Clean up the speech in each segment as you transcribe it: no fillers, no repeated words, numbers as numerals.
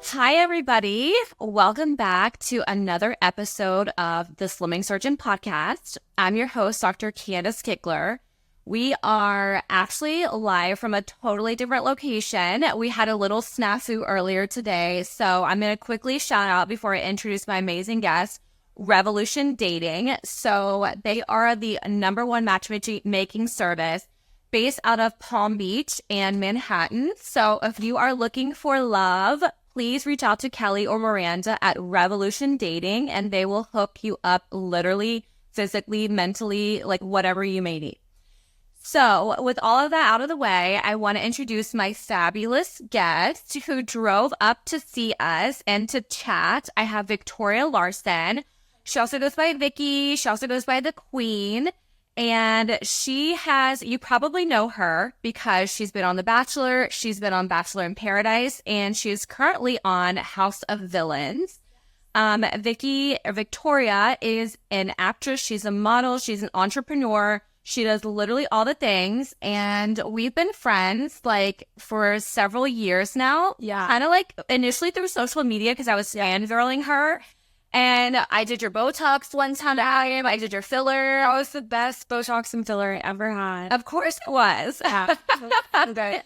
Hi, everybody. Welcome back to another episode of the Slimming Surgeon podcast. I'm your host, Dr. Kandace Kickler. We are actually live from a totally different location. We had a little snafu earlier today, so I'm going to quickly shout out before I introduce my amazing guest, Revolution Dating. So they are the #1 matchmaking service based out of Palm Beach and Manhattan. So if you are looking for love, please reach out to Kelly or Miranda at Revolution Dating, and they will hook you up literally, physically, mentally, like whatever you may need. So with all of that out of the way, I want to introduce my fabulous guest who drove up to see us and to chat. I have Victoria Larson. She also goes by Vicki. She also goes by the Queen. And you probably know her because she's been on The Bachelor, she's been on Bachelor in Paradise, and she's currently on House of Villains. Victoria is an actress, she's a model, she's an entrepreneur, she does literally all the things, and we've been friends like for several years now. Yeah. Kind of like initially through social media because I was fangirling her. And I did your Botox one time. I did your filler. That was the best Botox and filler I ever had. Of course it was. Yeah. Okay.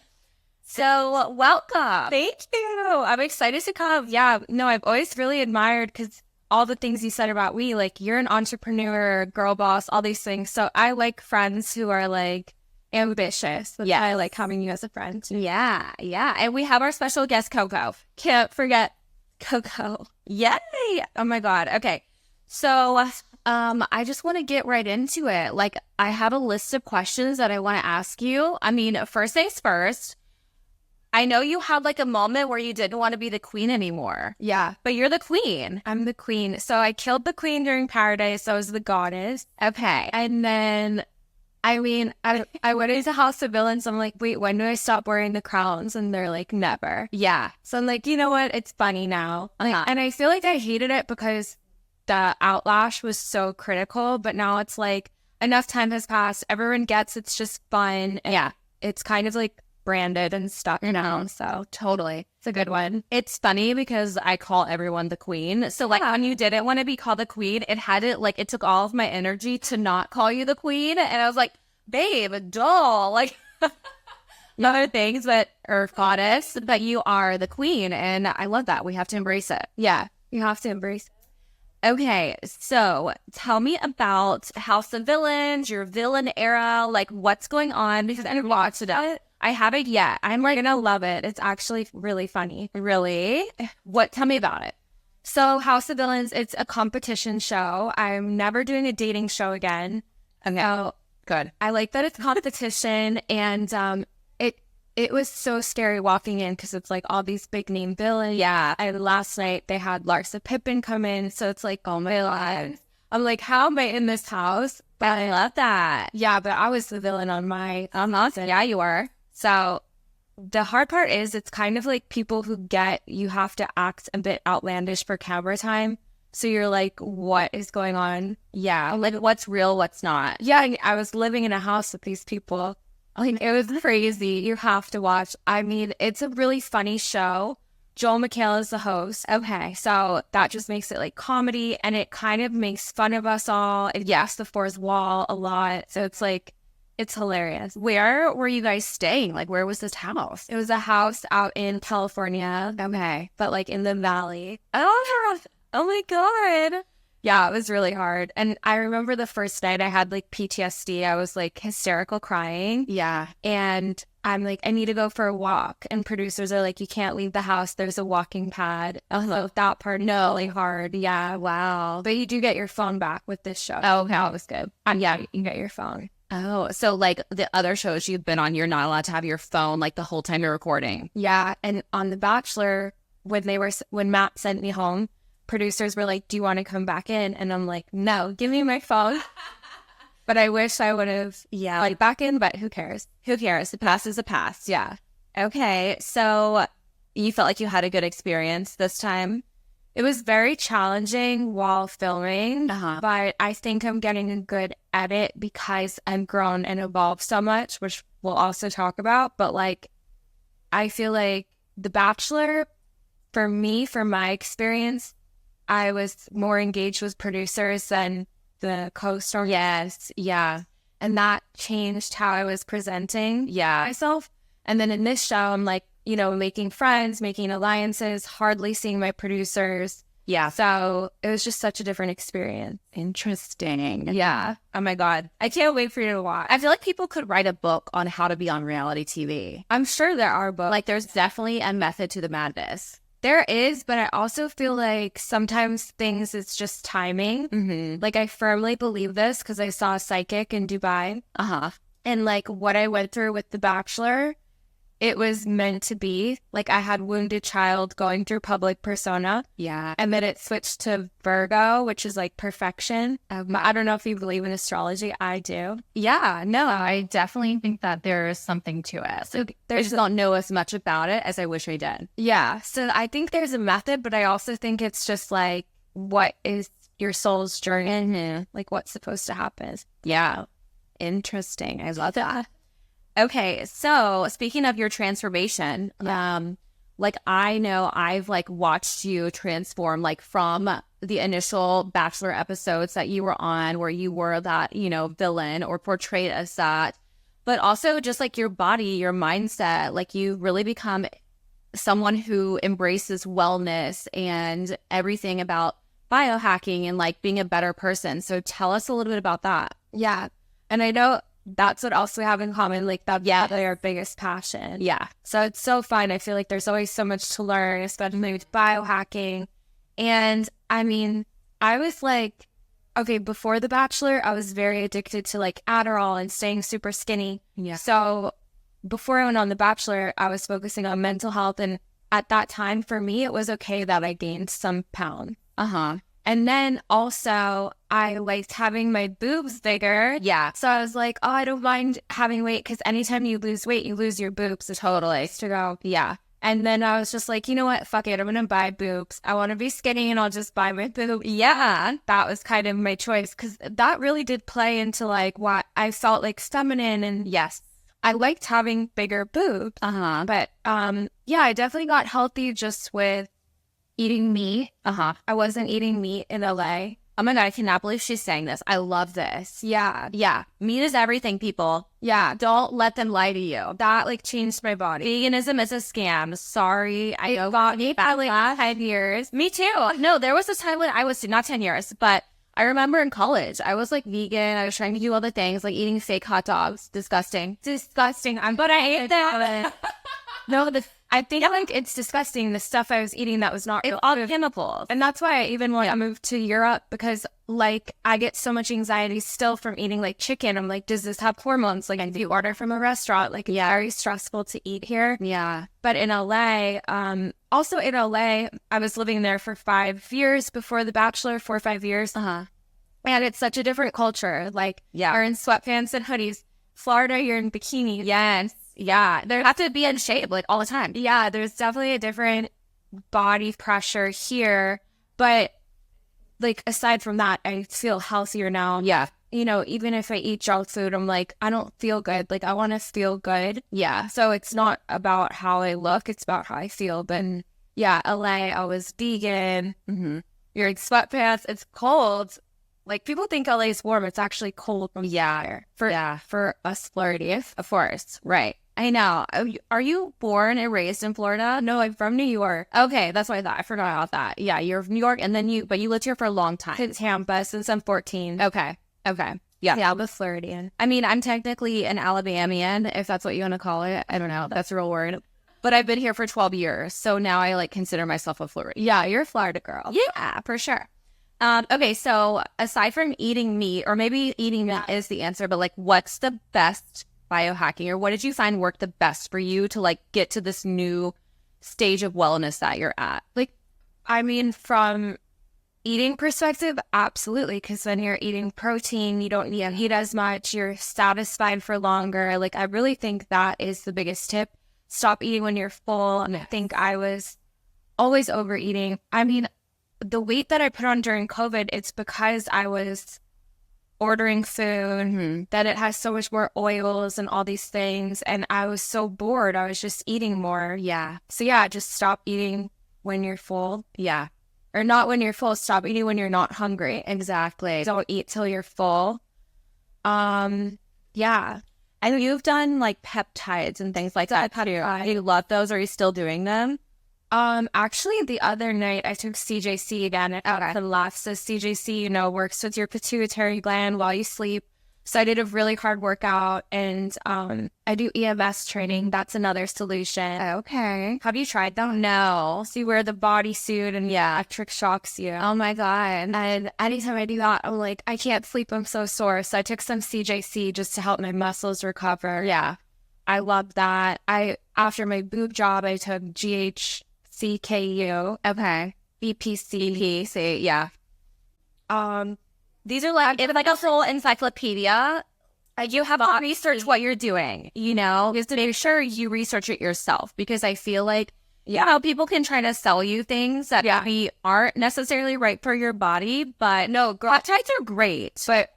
So welcome. Thank you. I'm excited to come. Yeah, no, I've always really admired because all the things you said about me, like you're an entrepreneur, girl boss, all these things. So I like friends who are like ambitious. Yeah. I like having you as a friend. Yeah. And we have our special guest, Coco. Can't forget Coco. Yay! Oh my God. Okay. So I just want to get right into it. Like I have a list of questions that I want to ask you. I mean, first things first, I know you had like a moment where you didn't want to be the queen anymore. Yeah. But you're the queen. I'm the queen. So I killed the queen during Paradise. I was the goddess. Okay. And then, I went into House of Villains. I'm like, wait, when do I stop wearing the crowns? And they're like, never. Yeah. So I'm like, you know what? It's funny now. And I feel like I hated it because the outlash was so critical. But now it's like enough time has passed. Everyone gets it's just fun. Yeah. It's kind of like branded and stuff now. So Totally. it's a good one. It's funny because I call everyone the queen. So like when you didn't want to be called the queen, it took all of my energy to not call you the queen. And I was like, babe, doll, like other things that are goddess, but you are the queen. And I love that. We have to embrace it. Yeah, you have to embrace it. Okay, so tell me about House of Villains, your villain era, like what's going on? Because I watched it. I haven't yet. I'm like, You're gonna love it. It's actually really funny. really? What? Tell me about it. So House of Villains, it's a competition show. I'm never doing a dating show again. Okay, So good. I like that it's competition, and it was so scary walking in because it's like all these big name villains. Yeah. Last night they had Larsa Pippen come in, so it's like, oh my God. I'm like, how am I in this house? But I love that. Yeah, but I was the villain on my season. Yeah, you were. So the hard part is it's kind of like people who you have to act a bit outlandish for camera time. So you're like, what is going on? Yeah, like what's real, what's not. Yeah, I was living in a house with these people. Like, it was crazy. You have to watch. I mean, it's a really funny show. Joel McHale is the host. Okay. So that just makes it like comedy, and it kind of makes fun of us all. It yes, the fourth wall a lot. So it's like, it's hilarious. Where were you guys staying? Like, where was this house? It was a house out in California, Okay. but like in the valley. Oh my God. Yeah, it was really hard. And I remember the first night I had like PTSD. I was like hysterical crying. Yeah. And I'm like, I need to go for a walk. And producers are like, you can't leave the house. There's a walking pad. So that part is really hard. Yeah. Wow. But you do get your phone back with this show. Oh, okay. That was good. Yeah, you can get your phone. Oh, so like the other shows you've been on, you're not allowed to have your phone like the whole time you're recording. Yeah. And on The Bachelor, when Matt sent me home, producers were like, do you want to come back in? And I'm like, no, give me my phone. But I wish I would have, like back in, but who cares? Who cares? The past is the past. Yeah. Okay. So you felt like you had a good experience this time? It was very challenging while filming, Uh-huh. but I think I'm getting a good edit because I've grown and evolved so much, which we'll also talk about. But like, I feel like The Bachelor, for me, for my experience, I was more engaged with producers than the co-star. Yes. Yeah. And that changed how I was presenting Yeah. myself. And then in this show, I'm like, you know, making friends, making alliances, hardly seeing my producers. Yeah. So it was just such a different experience. Interesting. Yeah. Oh my God. I can't wait for you to watch. I feel like people could write a book on how to be on reality TV. I'm sure there are books. Like there's definitely a method to the madness. There is, but I also feel like sometimes things, it's just timing. Mm-hmm. Like I firmly believe this because I saw a psychic in Dubai. Uh-huh. And like what I went through with The Bachelor, it was meant to be. Like I had wounded child going through public persona. Yeah. And then it switched to Virgo, which is like perfection. I don't know if you believe in astrology. I do. Yeah. No, I definitely think that there is something to it. So I just don't know as much about it as I wish I did. Yeah. So I think there's a method, but I also think it's just like, what is your soul's journey? Mm-hmm. Like what's supposed to happen? Yeah. Interesting. I love that. Okay, so speaking of your transformation, like I know I've like watched you transform, like from the initial Bachelor episodes that you were on, where you were that, you know, villain or portrayed as that, but also just like your body, your mindset, like you really become someone who embraces wellness and everything about biohacking and like being a better person. So tell us a little bit about that. Yeah. And I know that's what else we have in common. Like that's our biggest passion. Yeah. So it's so fun. I feel like there's always so much to learn, especially with biohacking. And I mean, I was like, okay, before The Bachelor, I was very addicted to like Adderall and staying super skinny. Yeah. So before I went on The Bachelor, I was focusing on mental health. And at that time, for me, it was okay that I gained some pounds. Uh-huh. And then also I liked having my boobs bigger. Yeah. So I was like, oh, I don't mind having weight because anytime you lose weight, you lose your boobs. So Totally. to go. Yeah. And then I was just like, you know what? Fuck it. I'm going to buy boobs. I want to be skinny and I'll just buy my boobs. Yeah. That was kind of my choice because that really did play into like what I felt like feminine. And Yes. I liked having bigger boobs. Uh-huh. But yeah, I definitely got healthy just with eating meat. Uh-huh. I wasn't eating meat in LA. Oh my God, I cannot believe she's saying this. I love this. Yeah. Yeah. Meat is everything, people. Yeah. Don't let them lie to you. That like changed my body. Veganism is a scam. Sorry. I know. Got me for like 10 years. Me too. No, there was a time when I was, not 10 years, but I remember in college, I was like vegan. I was trying to do all the things, like eating fake hot dogs. Disgusting. Disgusting. But I ate them. No, I think like it's disgusting, the stuff I was eating that was not real. It's all chemicals. And that's why I even want to move to Europe because like I get so much anxiety still from eating like chicken. I'm like, does this have hormones? Like if you order from a restaurant, like it's very stressful to eat here. Yeah. But in LA, also in LA, I was living there for 5 years before The Bachelor, 4 or 5 years. Uh-huh. And it's such a different culture. Like Yeah. are in sweatpants and hoodies. Florida, you're in bikini. Yes. Yeah. They have to be in shape like all the time. Yeah, there's definitely a different body pressure here. But like aside from that, I feel healthier now. Yeah. You know, even if I eat junk food, I'm like, I don't feel good. Like I want to feel good. Yeah. So it's not about how I look, it's about how I feel. But yeah, LA, I was vegan. Mm-hmm. You're in sweatpants. It's cold. Like people think LA is warm. It's actually cold from here. For us Floridians. Of course. Right. I know. Are you born and raised in Florida? No, I'm from New York. Okay, that's what I thought. I forgot about that. Yeah, you're from New York, and then you lived here for a long time. Since Tampa, since I'm 14. Okay. Yeah. Yeah, I'm a Floridian. I mean, I'm technically an Alabamian, if that's what you want to call it. I don't know. That's a real word. But I've been here for 12 years, so now I like consider myself a Floridian. Yeah, you're a Florida girl. Yeah, for sure. Okay, so aside from eating meat, or maybe eating meat is the answer, but like what's the best biohacking, or what did you find worked the best for you to like get to this new stage of wellness that you're at? Like, I mean, from eating perspective, absolutely, because when you're eating protein, you don't need to eat as much, you're satisfied for longer. Like, I really think that is the biggest tip. Stop eating when you're full. And I think I was always overeating. I mean, the weight that I put on during COVID, it's because I was ordering food, that it has so much more oils and all these things. And I was so bored. I was just eating more. Yeah. So yeah, just stop eating when you're full. Yeah. Or not when you're full. Stop eating when you're not hungry. Exactly. Don't eat till you're full. Yeah. And you've done like peptides and things like that. How do you love those? Are you still doing them? Actually, the other night I took CJC again at the last. So CJC, works with your pituitary gland while you sleep. So I did a really hard workout, and I do EMS training. That's another solution. Okay. Have you tried them? No. So you wear the bodysuit and electric shocks you. Oh my God. And anytime I do that, I'm like, I can't sleep. I'm so sore. So I took some CJC just to help my muscles recover. Yeah. I love that. After my boob job, I took GHCKU. Okay. BPC. Yeah. These are it's like a whole encyclopedia. You have to research what you're doing, you have to make sure you research it yourself, because I feel like, people can try to sell you things that maybe aren't necessarily right for your body, but no, peptides are great. But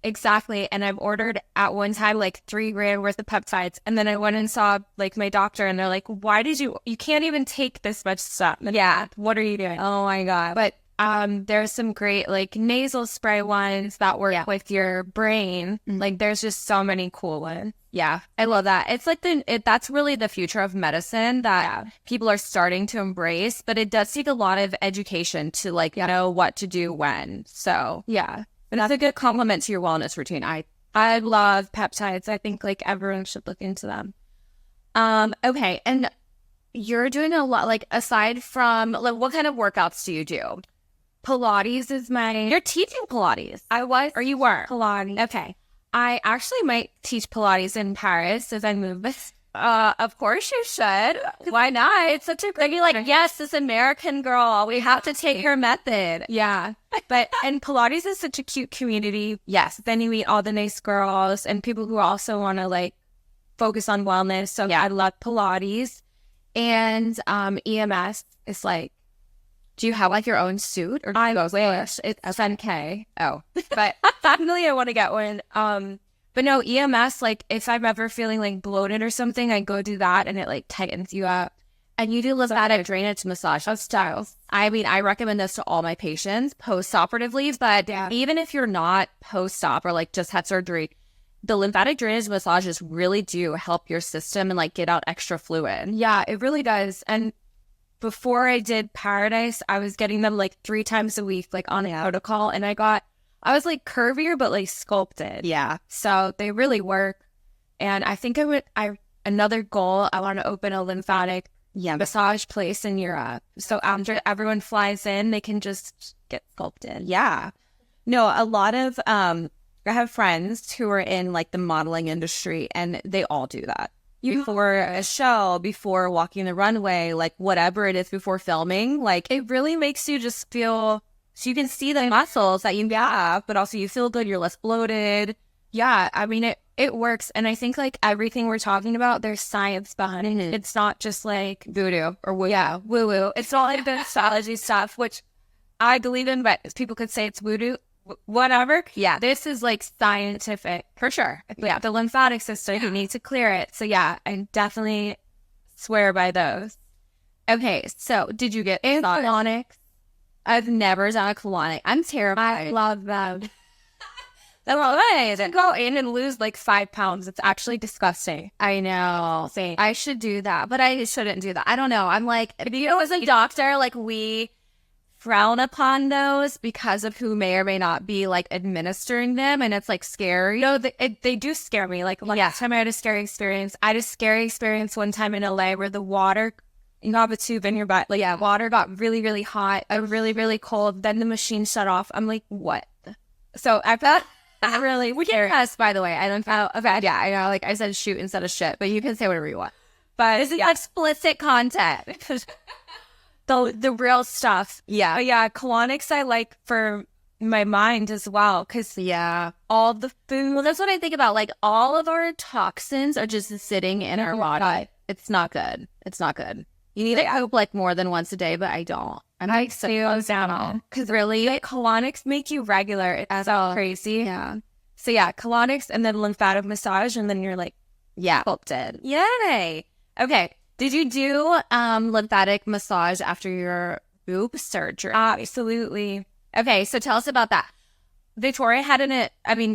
exactly. And I've ordered at one time like $3,000 worth of peptides. And then I went and saw like my doctor, and they're like, why did you can't even take this much stuff. Yeah. What are you doing? Oh my God. But there's some great like nasal spray ones that work with your brain. Mm-hmm. Like there's just so many cool ones. Yeah, I love that. It's like that's really the future of medicine that people are starting to embrace, but it does take a lot of education to know what to do when. So yeah, but that's a good compliment to your wellness routine. I love peptides. I think like everyone should look into them. Okay, and you're doing a lot. Like aside from what kind of workouts do you do? Pilates is You're teaching Pilates. I was. Or you were? Pilates. Okay. I actually might teach Pilates in Paris as I move. Of course you should. Why not? It's such a great, yes, this American girl, we have to take her method. Yeah. And Pilates is such a cute community. Yes. Then you meet all the nice girls and people who also want to focus on wellness. So I love Pilates. And EMS is do you have your own suit, or I wish it's 10K. Oh, but definitely I want to get one. But no, EMS, if I'm ever feeling bloated or something, I go do that and it tightens you up. And you do lymphatic drainage massage. That's styles. I mean, I recommend this to all my patients post-operatively, but even if you're not post-op or just had surgery, the lymphatic drainage massages really do help your system and get out extra fluid. Yeah, it really does. And before I did Paradise, I was getting them 3 times a week, on a protocol. And I was curvier, but sculpted. Yeah. So they really work. And I think another goal, I want to open a lymphatic massage place in Europe. So after everyone flies in, they can just get sculpted. Yeah. No, a lot of, I have friends who are in the modeling industry, and they all do that. Before a show, before walking the runway, whatever it is before filming, it really makes you just feel, so you can see the muscles that you have, but also you feel good, you're less bloated. Yeah, I mean, it works. And I think everything we're talking about, there's science behind it. It's not just voodoo or woo. Yeah, woo-woo. It's not the astrology stuff, which I believe in, but people could say it's voodoo. Whatever. Yeah. This is scientific. For sure. Yeah. The lymphatic system, you need to clear it. So yeah, I definitely swear by those. Okay. So did you get colonics? I've never done a colonic. I'm terrified. I love them. That's amazing. Go in and lose 5 pounds. It's actually disgusting. I know. Same. I should do that, but I shouldn't do that. I don't know. I'm as a doctor, we frown upon those because of who may or may not be administering them, and it's scary. No, they do scare me. Last time I had a scary experience. I had a scary experience one time in LA where the water, you have a tube in your butt. Water got really, really hot and really, really cold. Then the machine shut off. I'm like, what? So I felt really we can cuss, by the way. I don't feel okay. Yeah, I know. I said shoot instead of shit, but you can say whatever you want. But this is explicit content. The real stuff. Yeah. But yeah, colonics I like for my mind as well. Because, all the food. Well, that's what I think about. All of our toxins are just sitting in our body. It's not good. It's not good. You need to hope more than once a day, but I don't. And I slow down. Because really, colonics make you regular. It's so crazy. Yeah. So yeah, colonics and then lymphatic massage. And then you're sculpted. Yay. Okay. Did you do lymphatic massage after your boob surgery? Absolutely. Okay, so tell us about that. Victoria had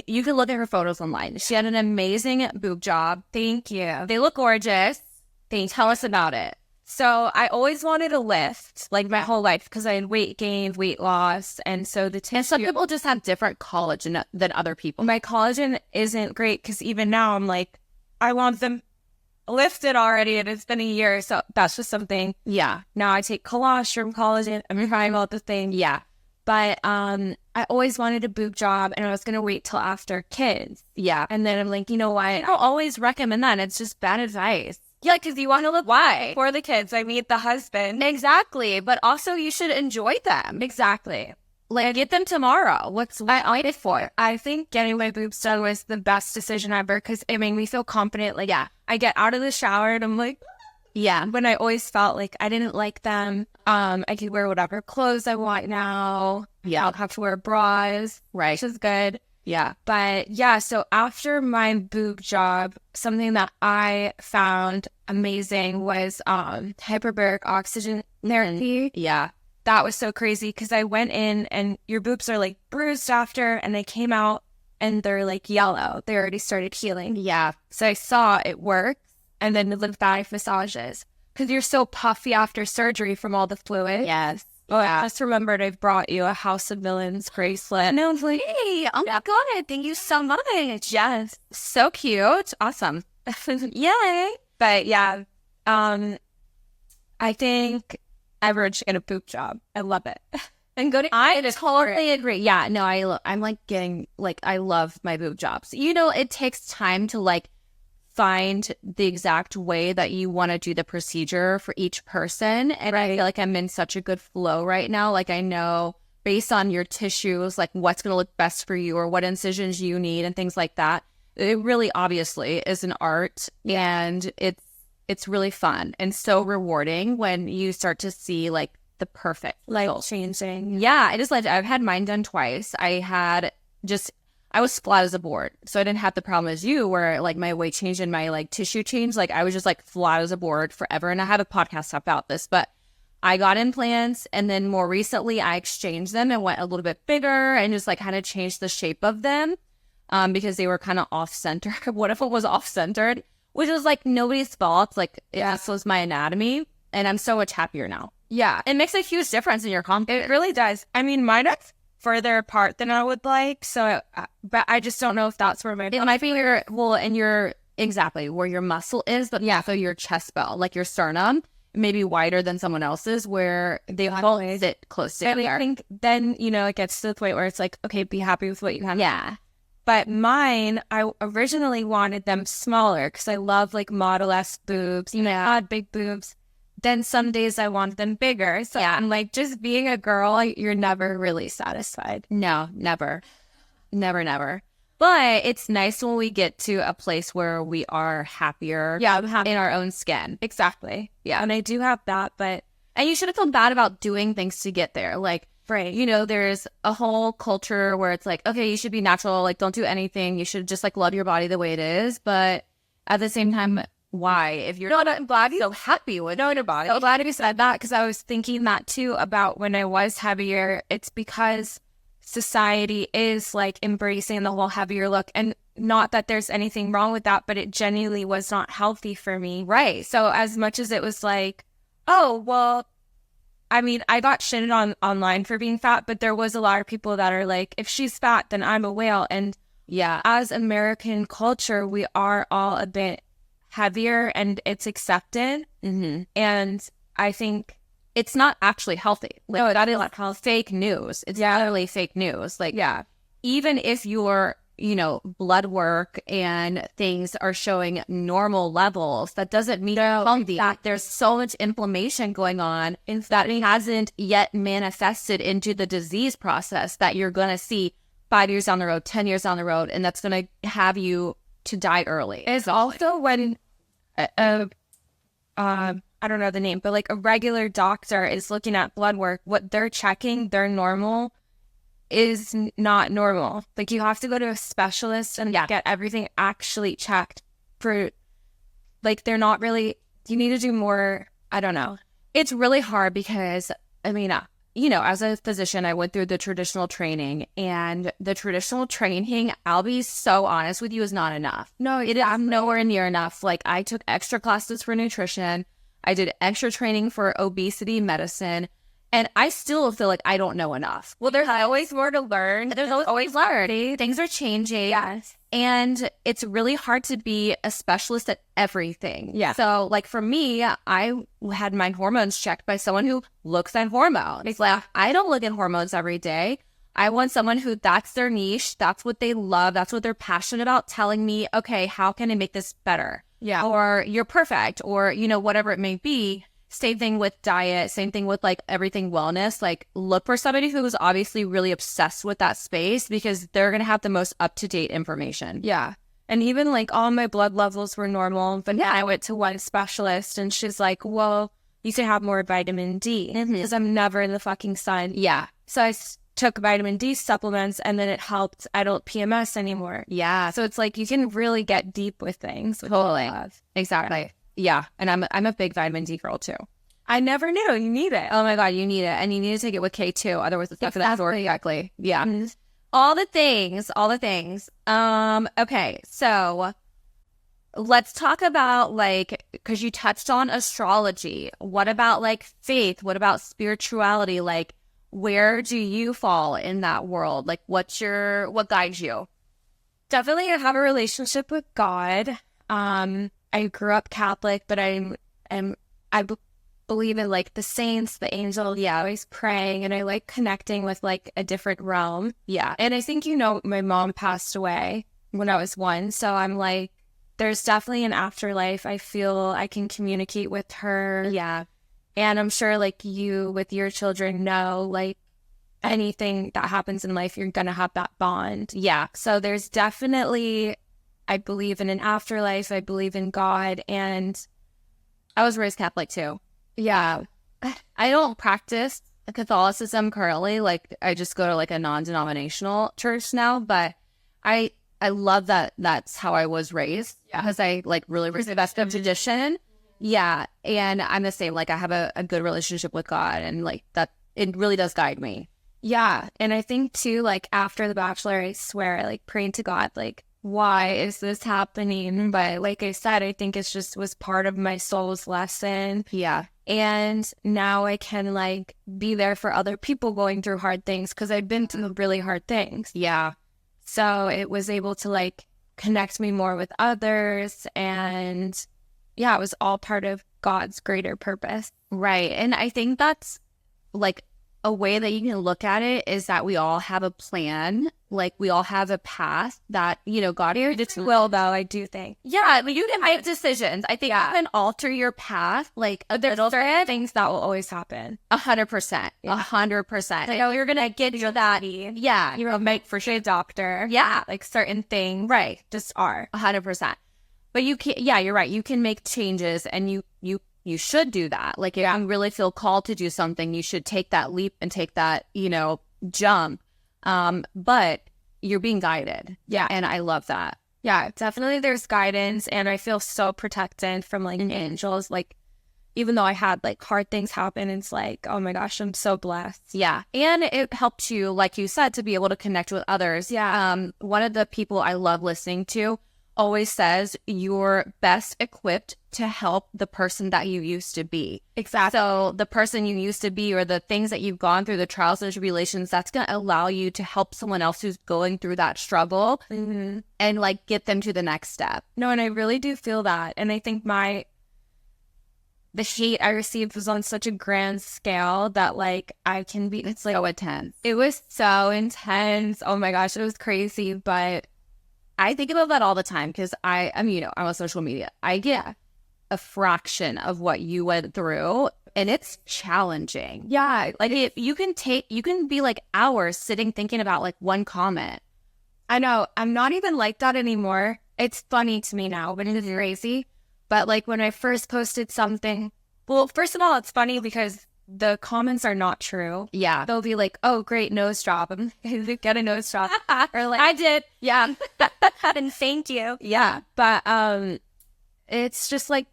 you can look at her photos online. She had an amazing boob job. Thank you. They look gorgeous. Tell us about it. So I always wanted a lift, like my whole life, because I had weight gain, weight loss, and so and some people just have different collagen than other people. My collagen isn't great because even now I'm like, I want them lifted already, and it's been a year, so that's just something. Yeah. Now I take colostrum, collagen. I'm trying all the things. Yeah. But I always wanted a boob job, and I was gonna wait till after kids. Yeah. And then I'm like, you know what? I don't always recommend that. It's just bad advice. Yeah, because you want to look Why? For the kids. I meet the husband. Exactly. But also you should enjoy them. Exactly. Like, get them tomorrow. What's I waited for? I think getting my boobs done was the best decision ever because it made me feel confident. Like, Yeah. I get out of the shower and I'm like, Yeah. when I always felt like I didn't like them. I could wear whatever clothes I want now. Yeah. I don't have to wear bras, Right. which is good. Yeah. But yeah, so after my boob job, something that I found amazing was hyperbaric oxygen therapy. Yeah. That was so crazy because I went in and your boobs are like bruised after, and they came out and they're like yellow. They already started healing. Yeah. So I saw it worked. And then the lymphatic massages because you're so puffy after surgery from all the fluid. Yes. Oh, I just remembered I brought you a House of Villains bracelet. And I was like, hey, oh my God, thank you so much. Yes. So cute. Awesome. Yay. But yeah, I think everyone should get a boob job. I love it. And go to I totally agree. Yeah, no, I'm like getting like I love my boob jobs. You know, it takes time to like find the exact way that you want to do the procedure for each person. And I feel like I'm in such a good flow right now. Like I know based on your tissues, like what's going to look best for you or what incisions you need and things like that. It really obviously is an art, and it's really fun and so rewarding when you start to see like the perfect life changing. Yeah, it is like I've had mine done twice. I was flat as a board. So I didn't have the problem as you where like my weight changed and my like tissue changed. Like I was just like flat as a board forever. And I have a podcast about this, but I got implants and then more recently I exchanged them and went a little bit bigger and just like kind of changed the shape of them because they were kind of off-centered. What if it was off-centered? Which was like nobody's fault. Like this was my anatomy and I'm so much happier now. Yeah. It makes a huge difference in your confidence. It really does. I mean, mine are further apart than I would like. So, but I just don't know if that's where it might be exactly where your muscle is, but yeah, so your chest belt, like your sternum, maybe wider than someone else's where they both sit close together. And I think then, it gets to the point where it's like, okay, be happy with what you have. Yeah. But mine, I originally wanted them smaller because I love like Model-esque boobs. I had big boobs. Then some days I want them bigger. So yeah. I'm like, just being a girl, you're never really satisfied. No, never. Never. But it's nice when we get to a place where we are happier in our own skin. Exactly. Yeah. And I do have that, and you shouldn't feel bad about doing things to get there. Like, right. There's a whole culture where it's like, okay, you should be natural. Like, don't do anything. You should just like love your body the way it is. But at the same time, why? If you're not so happy with your body. So glad you said that because I was thinking that too about when I was heavier. It's because society is like embracing the whole heavier look, and not that there's anything wrong with that, but it genuinely was not healthy for me. Right. So as much as it was like, oh, well, I mean, I got shitted on online for being fat, but there was a lot of people that are like, if she's fat, then I'm a whale. And yeah, as American culture, we are all a bit heavier and it's accepted. Mm-hmm. And I think it's not actually healthy. Like, no, that is like fake news. It's literally fake news. Like, yeah, even if your, blood work and things are showing normal levels, that doesn't mean that there's so much inflammation going on that it hasn't yet manifested into the disease process that you're going to see 5 years down the road, 10 years down the road, and that's going to have you to die early. It's also when I don't know the name, but like a regular doctor is looking at blood work, what they're checking, their normal is not normal. Like you have to go to a specialist and get everything actually checked for, like they're not really, you need to do more. I don't know. It's really hard because, I mean, as a physician, I went through the traditional training, and the traditional training, I'll be so honest with you, is not enough. No, It is nowhere near enough. Like, I took extra classes for nutrition. I did extra training for obesity medicine, and I still feel like I don't know enough. Well, there's always more to learn. There's always learn. Things are changing. Yes. And it's really hard to be a specialist at everything. Yeah. So, like, for me, I had my hormones checked by someone who looks at hormones. It's like, I don't look at hormones every day. I want someone who, that's their niche. That's what they love. That's what they're passionate about, telling me, okay, how can I make this better? Yeah. Or you're perfect, or, whatever it may be. Same thing with diet, same thing with like everything wellness. Like, look for somebody who is obviously really obsessed with that space, because they're going to have the most up-to-date information. Yeah. And even like all my blood levels were normal, but I went to one specialist and she's like, well, you can have more vitamin D because I'm never in the fucking sun. Yeah. So I took vitamin D supplements, and then it helped. I don't PMS anymore. Yeah. So it's like you can really get deep with things. Totally. Exactly. Yeah. And I'm a big vitamin D girl too. I never knew. You need it. Oh my God, you need it. And you need to take it with K2. Otherwise it's not going to absorb. Exactly. Yeah. Mm-hmm. All the things. Okay. So let's talk about, like, because you touched on astrology. What about like faith? What about spirituality? Like, where do you fall in that world? Like, what guides you? Definitely I have a relationship with God. I grew up Catholic, but I believe in like the saints, the angels. Yeah, always praying, and I like connecting with like a different realm. Yeah. And I think, my mom passed away when I was 1. So I'm like, there's definitely an afterlife. I feel I can communicate with her. Yeah. And I'm sure like you with your children know, like anything that happens in life, you're going to have that bond. Yeah. So there's definitely, I believe in an afterlife. I believe in God. And I was raised Catholic too. Yeah. I don't practice Catholicism currently. Like, I just go to like a non-denominational church now, but I love that that's how I was raised, because I like really respect the tradition. Yeah. And I'm the same. Like, I have a good relationship with God, and like that, it really does guide me. Yeah. And I think too, like after The Bachelor, I swear I like prayed to God, like, why is this happening? But like I said, I think it's just was part of my soul's lesson. Yeah. And now I can like be there for other people going through hard things, because I've been through really hard things. Yeah. So it was able to like connect me more with others. And yeah, it was all part of God's greater purpose. Right. And I think that's like a way that you can look at it, is that we all have a plan. Like, we all have a path that, God here. It's will, though, I do think. Yeah, but you can make decisions. I think you can alter your path. Like, there's certain things that will always happen. 100%. 100%. Like, you're going to get your daddy. Yeah. You're going to make for sure a doctor. Yeah. Like, certain things. Right. Just are. 100%. But you can, you're right. You can make changes, and you should do that. Like, if you really feel called to do something, you should take that leap and take that, jump. But you're being guided. Yeah. And I love that. Yeah, definitely there's guidance, and I feel so protected from like angels. Like, even though I had like hard things happen, it's like, oh my gosh, I'm so blessed. Yeah. And it helped you, like you said, to be able to connect with others. Yeah. One of the people I love listening to always says, you're best equipped to help the person that you used to be. Exactly. So the person you used to be, or the things that you've gone through, the trials and tribulations, that's going to allow you to help someone else who's going through that struggle and like get them to the next step. No, and I really do feel that. And I think the hate I received was on such a grand scale that like it's like so intense. It was so intense. Oh my gosh, it was crazy. But I think about that all the time, because I'm on social media. I get a fraction of what you went through, and it's challenging. Yeah. Like, if you can be like hours sitting thinking about like one comment. I know. I'm not even like that anymore. It's funny to me now, but it is crazy. But like when I first posted something, well, first of all, it's funny because the comments are not true. Yeah. They'll be like, oh, great nose drop. I'm like, get a nose drop. Or like, I did. Yeah. And thank you. Yeah. But it's just like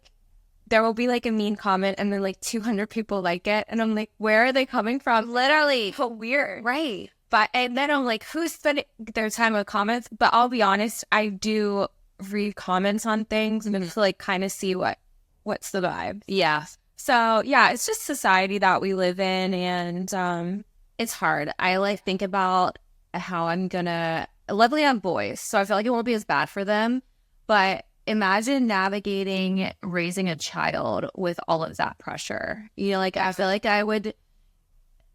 there will be like a mean comment and then like 200 people like it. And I'm like, where are they coming from? Literally. So weird. Right. But, and then I'm like, who's spending their time on comments? But I'll be honest, I do read comments on things and to like kind of see what's the vibe. Yeah. So yeah, it's just society that we live in, and it's hard. I like think about how I'm gonna, luckily I'm boys, so I feel like it won't be as bad for them. But imagine navigating raising a child with all of that pressure. You know, like I feel like I had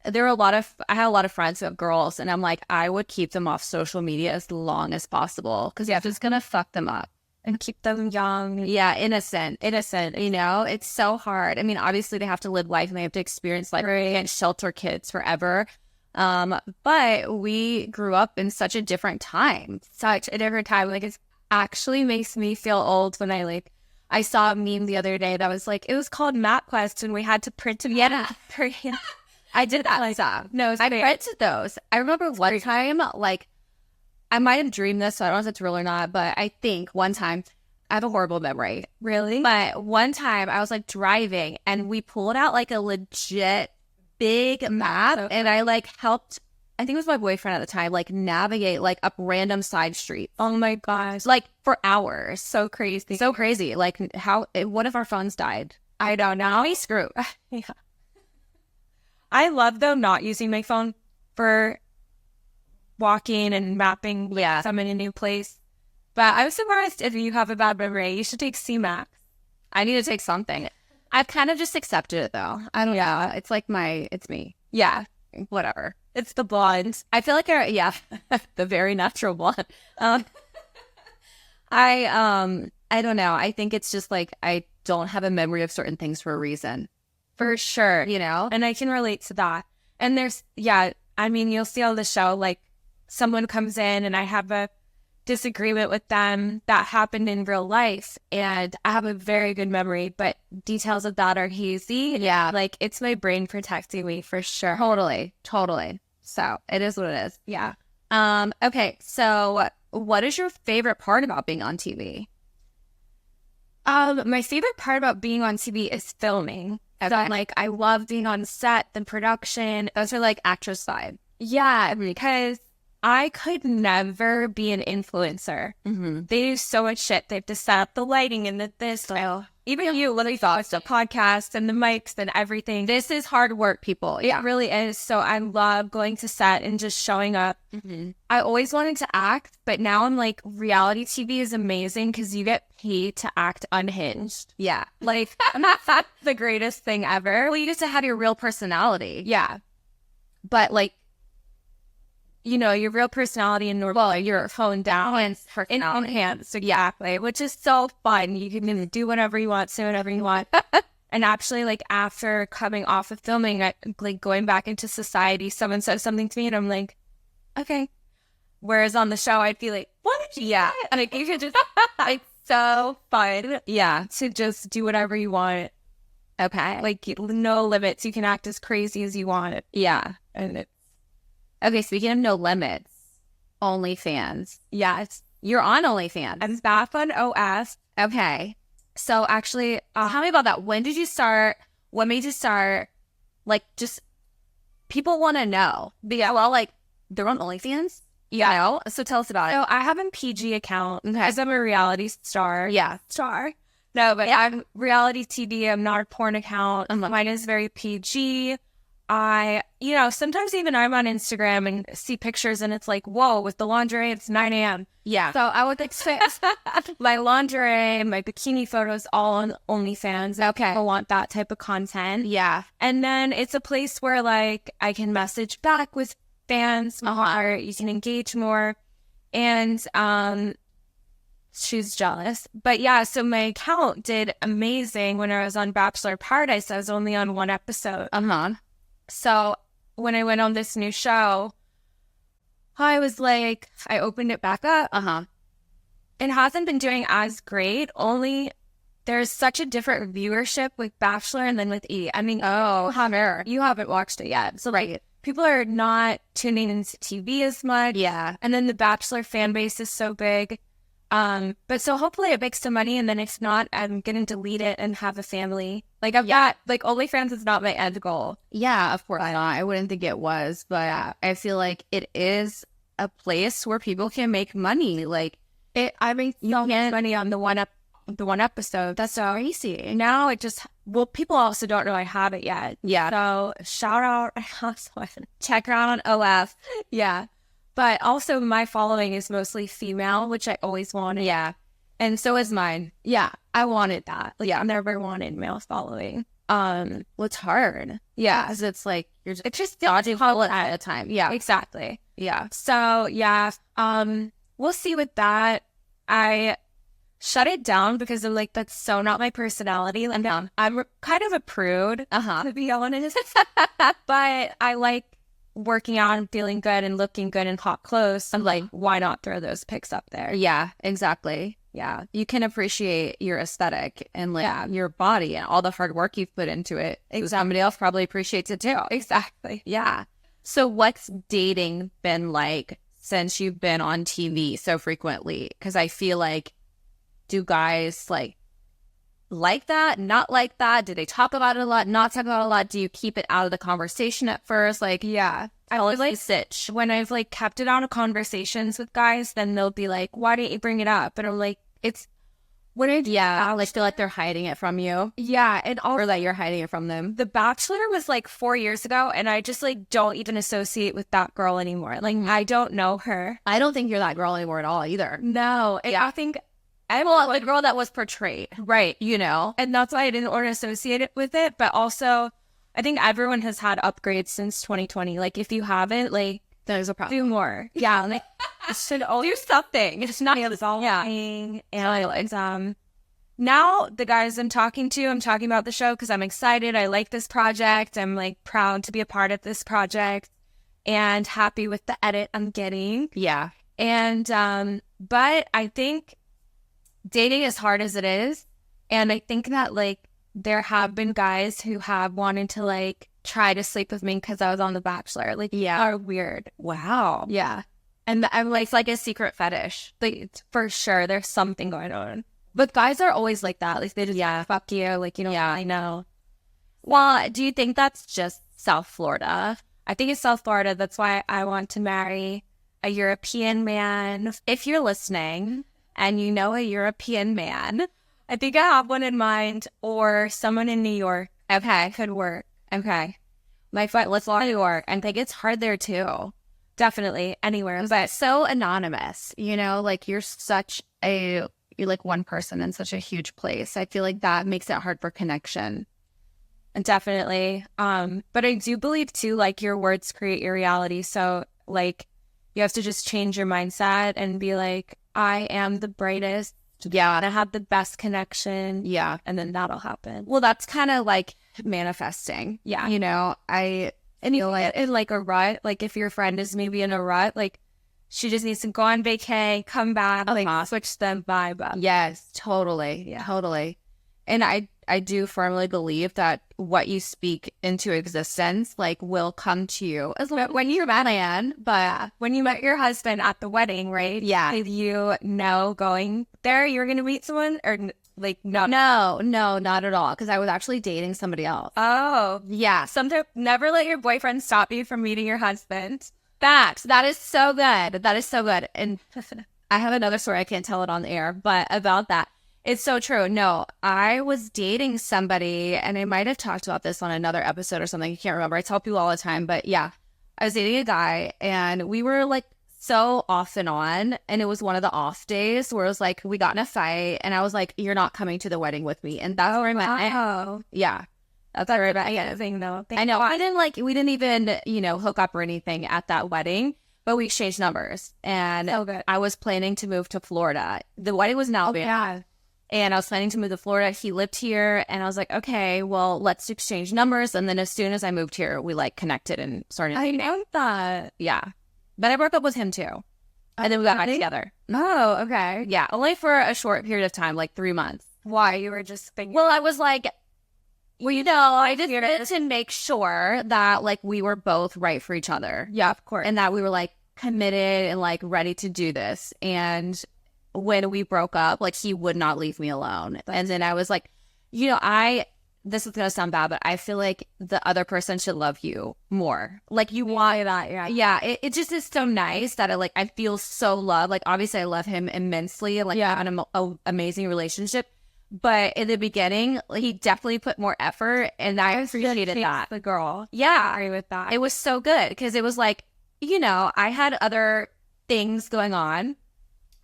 a lot of friends who have girls, and I'm like, I would keep them off social media as long as possible because it's just gonna fuck them up. and keep them young. Yeah, innocent, you know? It's so hard. I mean, obviously they have to live life and they have to experience life. Right. They can't shelter kids forever. But we grew up in such a different time. Like, it actually makes me feel old when I saw a meme the other day that was like, it was called MapQuest and we had to print it. Yeah. I did that. No, I printed those. I remember one time, like, I might have dreamed this, so I don't know if it's real or not, but I think one time, I have a horrible memory. Really? But one time I was like driving and we pulled out like a legit big map and I like helped, I think it was my boyfriend at the time, like navigate like up random side streets. Oh my gosh. Like for hours. So crazy. So crazy. Like what if our phones died? I don't know. We screw. Yeah. I love though not using my phone for walking and mapping. Yeah. I'm in a new place. But I was surprised if you have a bad memory. You should take CMAX. I need to take something. I've kind of just accepted it though. I don't know. It's like it's me. Yeah. Whatever. It's the blonde. I feel like the very natural blonde. I don't know. I think it's just like I don't have a memory of certain things for a reason. For sure. You know? And I can relate to that. And I mean, you'll see on the show, like someone comes in and I have a disagreement with them that happened in real life and I have a very good memory, but details of that are hazy. Yeah. Like it's my brain protecting me for sure. Totally. So it is what it is. Yeah. Okay. So what is your favorite part about being on TV? My favorite part about being on TV is filming. Okay. So, like, I love being on set, the production. Those are like actress side. Yeah, because I could never be an influencer. Mm-hmm. They do so much shit. They have to set up the lighting and this. Even you, literally thought the podcast and the mics and everything. This is hard work, people. It really is. So I love going to set and just showing up. Mm-hmm. I always wanted to act, but now I'm like, reality TV is amazing because you get paid to act unhinged. Yeah. Like, that's the greatest thing ever. Well, you get to have your real personality. Yeah. But like, you know, your real personality and normal, you're toned down and enhanced, exactly, which is so fun. You can do whatever you want, say whatever you want. And actually, like, after coming off of filming, like, going back into society, someone says something to me and I'm like, okay. Whereas on the show, I'd be like, what did you say? And like, you could just, it's so fun. Yeah. To just do whatever you want. Okay. Like, no limits. You can act as crazy as you want. Yeah. And it's, okay, speaking of no limits, OnlyFans. yes. You're on OnlyFans. I'm back on OS. Okay. So actually, tell me about that. When did you start? What made you start? Like, just people want to know. Well, like, they're on OnlyFans? Yeah. You know? So tell us about it. So I have a PG account because I'm a reality star. Yeah. Star. No, but I'm reality TV. I'm not a porn account. Mine is very PG. Sometimes even I'm on Instagram and see pictures and it's like, whoa, with the lingerie, it's 9 a.m. Yeah. So I would expect my lingerie, my bikini photos all on OnlyFans. Okay. I want that type of content. Yeah. And then it's a place where like I can message back with fans more, you can engage more. And she's jealous. But yeah, so my account did amazing when I was on Bachelor Paradise. I was only on one episode. So when I went on this new show, I was like, I opened it back up. It hasn't been doing as great. Only there's such a different viewership with Bachelor and then with E. I mean, you haven't watched it yet. So right. People are not tuning into TV as much. Yeah. And then the Bachelor fan base is so big. But so hopefully it makes some money, and then if not, I'm gonna delete it and have a family. Like I've got like OnlyFans is not my end goal. Yeah, of course not. I wouldn't think it was, but I feel like it is a place where people can make money. Like I made so much money on the one episode. That's so crazy. Now it just people also don't know I have it yet. Yeah. So shout out, check her out on OF. Yeah. But also my following is mostly female, which I always wanted. Yeah. And so is mine. Yeah. I wanted that. Like, I never wanted male following. Well, it's hard. Yeah. Because it's like It's just dodging bullets at a time. Yeah. Exactly. Yeah. So yeah. We'll see with that. I shut it down because I'm like, that's so not my personality. I'm kind of a prude, to be honest. But I like working out and feeling good and looking good in hot clothes. I'm like, why not throw those pics up there? Yeah, exactly. Yeah. You can appreciate your aesthetic and like your body and all the hard work you've put into it. Exactly. Somebody else probably appreciates it too. Exactly. Yeah. So what's dating been like since you've been on TV so frequently? Because I feel like, do guys like that, not like that? Do they talk about it a lot, not talk about it a lot? Do you keep it out of the conversation at first? Like, yeah. I always like sitch. When I've like kept it out of conversations with guys, then they'll be like, why didn't you bring it up? And I'm like, it's what I like feel like they're hiding it from you. Yeah. And also, or that you're hiding it from them. The Bachelor was like 4 years ago, and I just like don't even associate with that girl anymore. Like, I don't know her. I don't think you're that girl anymore at all either. No. Yeah. I think I'm the girl that was portrayed. Right. You know? And that's why I didn't want to associate it with it. But also, I think everyone has had upgrades since 2020. Like, if you haven't, like, there's a problem. Do more. Yeah. Like, should do something. It's not yeah. And now the guys I'm talking about the show because I'm excited. I like this project. I'm like proud to be a part of this project and happy with the edit I'm getting. Yeah. And, but I think dating as hard as it is, and I think that like there have been guys who have wanted to like try to sleep with me because I was on The Bachelor. Like, are weird. Wow. Yeah. And I'm like, it's like a secret fetish. Like, for sure, there's something going on. But guys are always like that. Like, they just fuck you. Like, you know, I know. Well, do you think that's just South Florida? I think it's South Florida. That's why I want to marry a European man. If you're listening and you know a European man, I think I have one in mind, or someone in New York. Okay. Could work. Okay. My friend, let's New York. I think it's hard there too. Definitely. Anywhere. But so anonymous, you know, like you're like one person in such a huge place. I feel like that makes it hard for connection. Definitely. But I do believe too, like your words create your reality. So like you have to just change your mindset and be like, I am the brightest. Yeah. And I have the best connection. Yeah. And then that'll happen. Well, that's kind of like manifesting. Yeah. You know, and you get in like a rut, like if your friend is maybe in a rut, like she just needs to go on vacay, come back, like switch the vibe up. Yes, totally. Yeah. Totally. And I do firmly believe that what you speak into existence, like, will come to you. When you're man, but when you met your husband at the wedding, right? Yeah. Did you know going there you're going to meet someone, or like no? No, not at all. Because I was actually dating somebody else. Oh, yeah. Sometimes never let your boyfriend stop you from meeting your husband. That is so good. That is so good. And I have another story. I can't tell it on the air, but about that. It's so true. No, I was dating somebody, and I might have talked about this on another episode or something. I can't remember. I tell people all the time, but yeah, I was dating a guy, and we were like so off and on, and it was one of the off days where it was like we got in a fight, and I was like, "You're not coming to the wedding with me," and that's where I met. Oh, yeah, that's all right. I get the thing though. I know. We didn't even hook up or anything at that wedding. But we exchanged numbers, and I was planning to move to Florida. The wedding was in Alabama. Yeah. And I was planning to move to Florida. He lived here, and I was like, okay, well, let's exchange numbers. And then as soon as I moved here, we like connected and started. I know that. Yeah. But I broke up with him too. And then we got back together. Oh, okay. Yeah. Only for a short period of time, like 3 months. Why? You were just thinking. Well, I was like, I just wanted to make sure that like we were both right for each other. Yeah, of course. And that we were like committed and like ready to do this. And when we broke up, like he would not leave me alone. And then I was like, you know, this is going to sound bad, but I feel like the other person should love you more. Like you want that. Yeah. Yeah. It just is so nice that I feel so loved. Like obviously I love him immensely. Like an amazing relationship. But in the beginning, he definitely put more effort, and I appreciated that. The girl. Yeah. I agree with that. It was so good because it was like, you know, I had other things going on,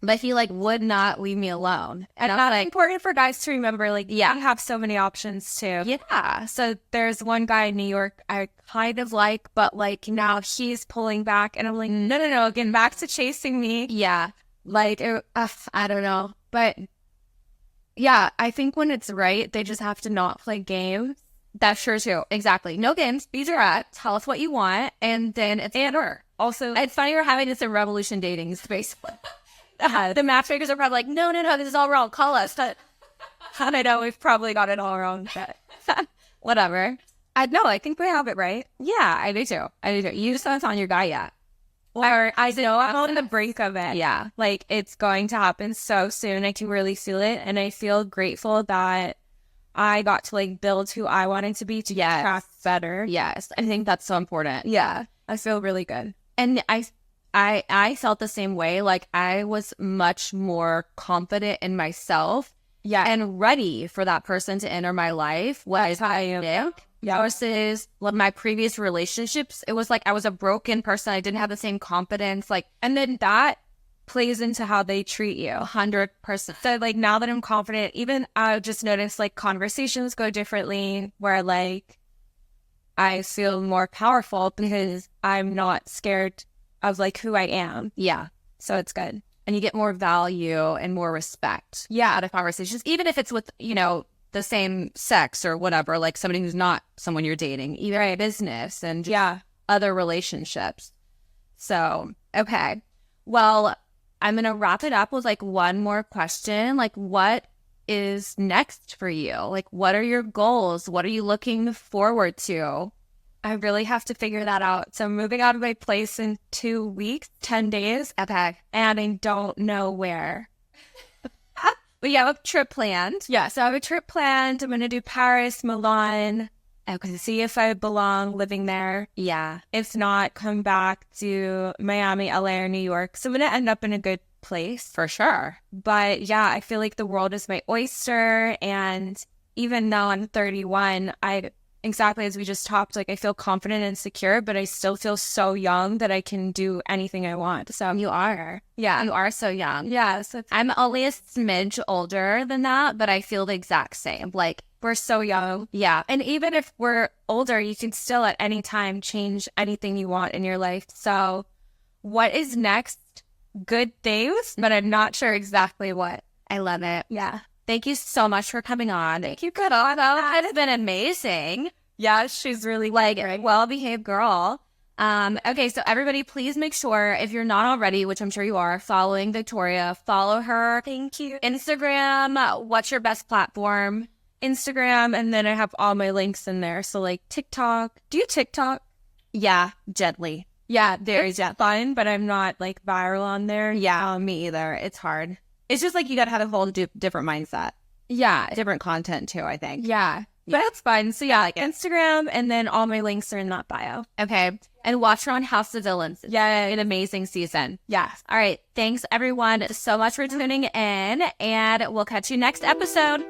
but he like would not leave me alone. And that's like important for guys to remember, like, yeah, you have so many options too. Yeah. So there's one guy in New York I kind of like, but like now he's pulling back and I'm like, no, again, back to chasing me. Yeah. Like, I don't know. But yeah, I think when it's right, they just have to not play games. That's true too. Exactly. No games. Be direct. Tell us what you want. And then it's her. Also, it's funny we're having this in Revolution dating space. The matchmakers are probably like, no, this is all wrong. Call us. I know we've probably got it all wrong. But whatever. I think we have it right. Yeah, I do too. You just haven't found your guy yet. Or I know I'm on the brink of it. Yeah. Like it's going to happen so soon. I can really feel it. And I feel grateful that I got to like build who I wanted to be to craft better. Yes. I think that's so important. Yeah. I feel really good. And I felt the same way. Like I was much more confident in myself. Yeah. And ready for that person to enter my life. Versus my previous relationships, it was like I was a broken person. I didn't have the same confidence. Like, and then that plays into how they treat you 100%. So like now that I'm confident, even I just noticed like conversations go differently where like I feel more powerful because I'm not scared of like who I am. Yeah. So it's good. And you get more value and more respect out of conversations, even if it's with, you know, the same sex or whatever, like somebody who's not someone you're dating, either a business and other relationships. So, okay. Well, I'm going to wrap it up with like one more question. Like, what is next for you? Like, what are your goals? What are you looking forward to? I really have to figure that out. So I'm moving out of my place in 2 weeks, 10 days. Okay. And I don't know where. But you have a trip planned. Yeah, so I have a trip planned. I'm going to do Paris, Milan. Okay, see if I belong living there. Yeah. If not, come back to Miami, LA, or New York. So I'm going to end up in a good place. For sure. But yeah, I feel like the world is my oyster. And even though I'm 31, exactly as we just talked, like I feel confident and secure, but I still feel so young that I can do anything I want. So you are. Yeah. You are so young. Yeah. So I'm only a smidge older than that, but I feel the exact same. Like we're so young. Yeah. And even if we're older, you can still at any time change anything you want in your life. So what is next? Good things, but I'm not sure exactly what. I love it. Yeah. Thank you so much for coming on. Thank you, Kandace. That has been amazing. Yeah, she's really like a well-behaved girl. Okay, so everybody, please make sure, if you're not already, which I'm sure you are, following Victoria, follow her. Thank you. Instagram. What's your best platform? Instagram, and then I have all my links in there. So like TikTok. Do you TikTok? Yeah, gently. Yeah, very fun, but I'm not like viral on there. Yeah, me either. It's hard. It's just like you gotta have a whole different mindset. Yeah. Different content too, I think. Yeah. But it's fun. So yeah, like Instagram, and then all my links are in that bio. Okay. And watch her on House of Villains. Yeah. An amazing season. Yeah. All right. Thanks everyone so much for tuning in, and we'll catch you next episode.